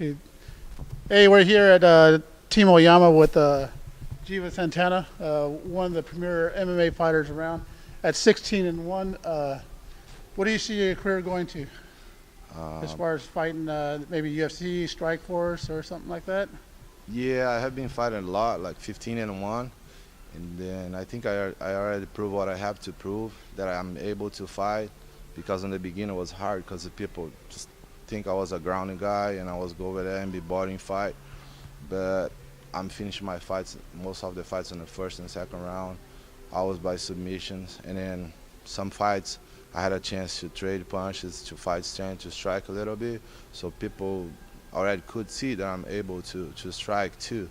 Okay. Hey, we're here at Team Oyama with Giva Santana, one of the premier MMA fighters around. At 16 and one, what do you see your career going to, as Um, far as fighting maybe UFC, Strikeforce, or something like that? yeah, I have been fighting a lot, like 15 and 1, and then I think I already proved what I have to prove that I'm able to fight. Because in the beginning it was hard because the people just think I was a grounding guy and I was go over there and be boring fight. But I'm finishing my fights, most of the fights in the first and second round, always by submissions, and then some fights I had a chance to trade punches, to fight strength, to strike a little bit, so people already could see that I'm able to strike too.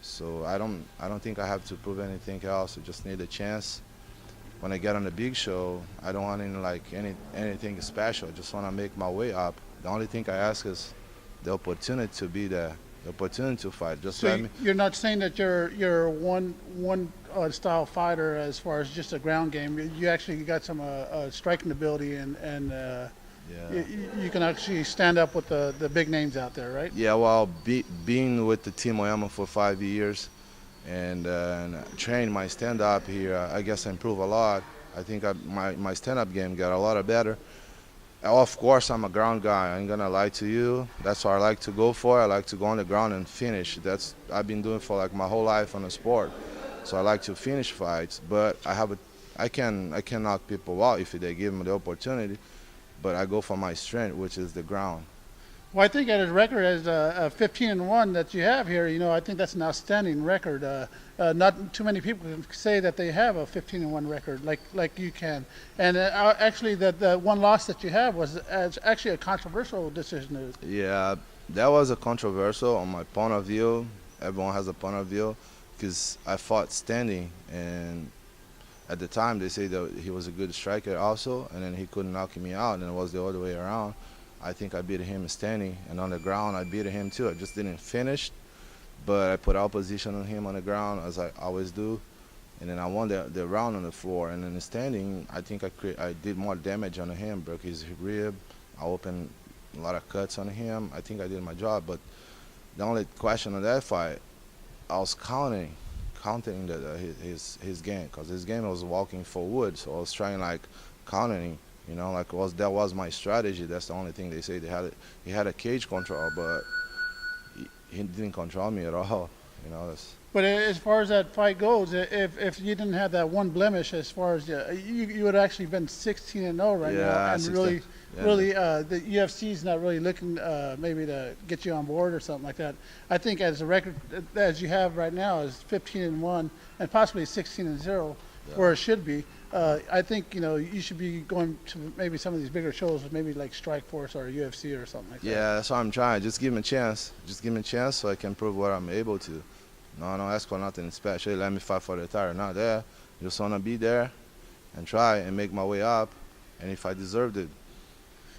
So I don't think I have to prove anything else. I just need a chance. When I get on the big show, I don't want anything special. I just want to make my way up. The only thing I ask is the opportunity to be there, the opportunity to fight. Just So let me. you're not saying that you're one style fighter as far as just a ground game. You actually got some striking ability and Yeah. you can actually stand up with the big names out there, right? Yeah, well, being with the team Oyama for 5 years and train my stand-up here, I guess I improved a lot. I think my stand-up game got a lot better. Of course, I'm a ground guy. I ain't gonna lie to you. That's what I like to go for. I like to go on the ground and finish. That's I've been doing for like my whole life on the sport. So I like to finish fights, but I can knock people out if they give me the opportunity. But I go for my strength, which is the ground. Well, I think at his record as 15 and one that you have here, I think that's an outstanding record. Not too many people can say that they have a 15 and one record like you can. And actually, the one loss that you have was actually a controversial decision. Yeah, that was a controversial on my point of view. Everyone has a point of view because I fought standing, and at the time they say that he was a good striker also, and then he couldn't knock me out, and it was the other way around. I think I beat him standing, and on the ground I beat him too. I just didn't finish, but I put opposition on him on the ground as I always do, and then I won the round on the floor. And in the standing, I think I did more damage on him, broke his rib, I opened a lot of cuts on him. I think I did my job, but the only question on that fight, I was counting his game, because his game was walking forward, so I was trying like countering, like that was my strategy. That's the only thing they say. He had a cage control, but he didn't control me at all. That's, But as far as that fight goes, if you didn't have that one blemish, as far as you would actually been 16 and 0 right now, yeah, and 16, yeah. really the UFC's not really looking maybe to get you on board or something like that. I think as a record as you have right now is 15 and 1 and possibly 16 and 0, Yeah. where it should be. I think you should be going to maybe some of these bigger shows, maybe like Strikeforce or UFC or something like that. Yeah, that's what I'm trying. Just give me a chance. Just give me a chance so I can prove what I'm able to. No, I don't ask for nothing special. Let me fight for the title. Not there. Just wanna be there and try and make my way up. And if I deserved it,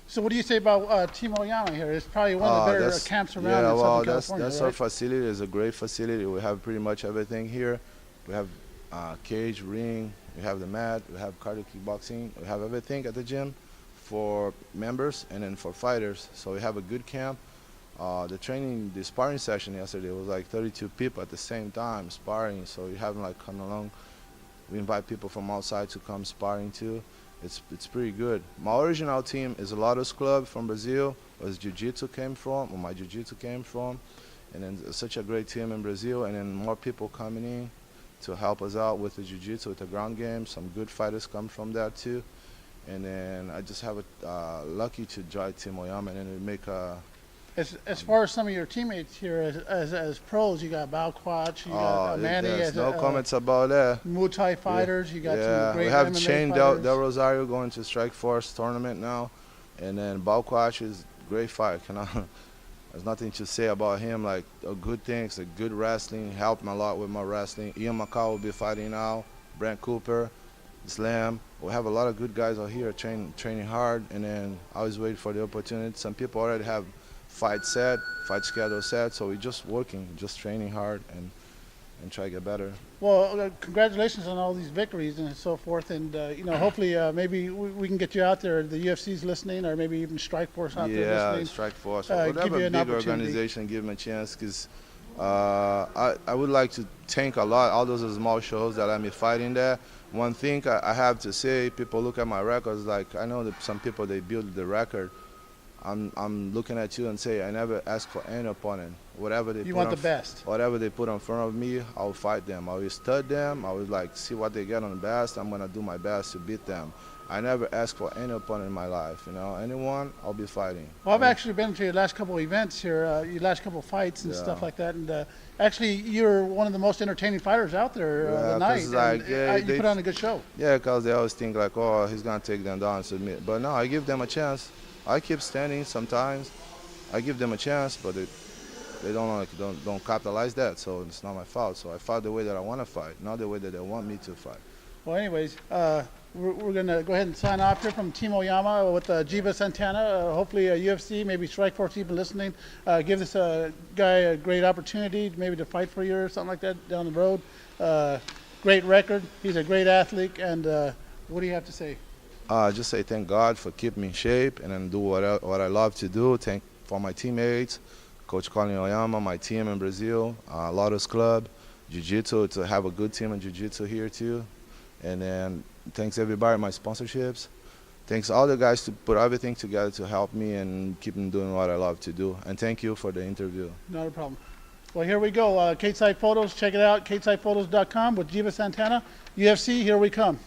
So what do you say about Team Oyama here? It's probably one of the better that's camps around yeah. in Well, Southern California, that's our right? facility. It's a great facility. We have pretty much everything here. We have cage, ring. We have the mat. We have cardio kickboxing. We have everything at the gym for members and then for fighters. So we have a good camp. The sparring session yesterday was like 32 people at the same time sparring. So you have them like come along. We invite people from outside to come sparring too. It's pretty good. My original team is a Lotus Club from Brazil, where Jiu-Jitsu came from, where my Jiu-Jitsu came from, and then it's such a great team in Brazil, and then more people coming in to help us out with the Jiu-Jitsu, with the ground game. Some good fighters come from there too, and then I just have lucky to join Team Oyama, and then we make a. As far as some of your teammates here as pros, you got Balquach, you got Manny There's as no comments about that. Muay Thai fighters, you got Yeah, some great we have MMA Shane fighters. Del Rosario going to Strikeforce tournament now, and then Balquach is great fight. There's nothing to say about him. Like good things, a good wrestling, helped me a lot with my wrestling. Ian McCall will be fighting now. Brent Cooper, Slam. We have a lot of good guys out here training hard, and then I always wait for the opportunity. Some people already have fight schedule set, so we're just working, just training hard, and try to get better. Well, congratulations on all these victories and so forth, and hopefully maybe we can get you out there. The UFC's listening, or maybe even Strikeforce out there Yeah, listening. Strikeforce, Give whatever you an big opportunity. organization, give them a chance. Because I would like to thank a lot all those small shows that let me fight in there. One thing I have to say, people look at my records like I know that some people they build the record. I'm looking at you and say I never ask for any opponent. Whatever they You put want on the best. whatever they put in front of me, I'll fight them. I will stud them. I will like see what they get on the best. I'm gonna do my best to beat them. I never ask for any opponent in my life. Anyone, I'll be fighting. Well, I've actually been to your last couple of events here, your last couple of fights and stuff like that, and actually you're one of the most entertaining fighters out there the night. Like, You put on a good show. Yeah, because they always think like, oh, he's gonna take them down and submit. But no, I give them a chance. I keep standing sometimes. I give them a chance, but they don't capitalize that. So it's not my fault. So I fight the way that I want to fight, not the way that they want me to fight. Well, anyways, we're going to go ahead and sign off here from Team Oyama with Giva Santana. Hopefully UFC, maybe Strikeforce even listening. Give this guy a great opportunity maybe to fight for you or something like that down the road. Great record. He's a great athlete. And what do you have to say? Just say thank God for keeping me in shape and then do what I love to do. Thank for my teammates, Coach Colin Oyama, my team in Brazil, Lotus Club, Jiu-Jitsu, to have a good team in Jiu-Jitsu here too. And then thanks everybody, my sponsorships. Thanks all the guys to put everything together to help me and keep me doing what I love to do. And thank you for the interview. Not a problem. Well, here we go. Cateside Photos, check it out, catesidePhotos.com with Giva Santana. UFC, here we come.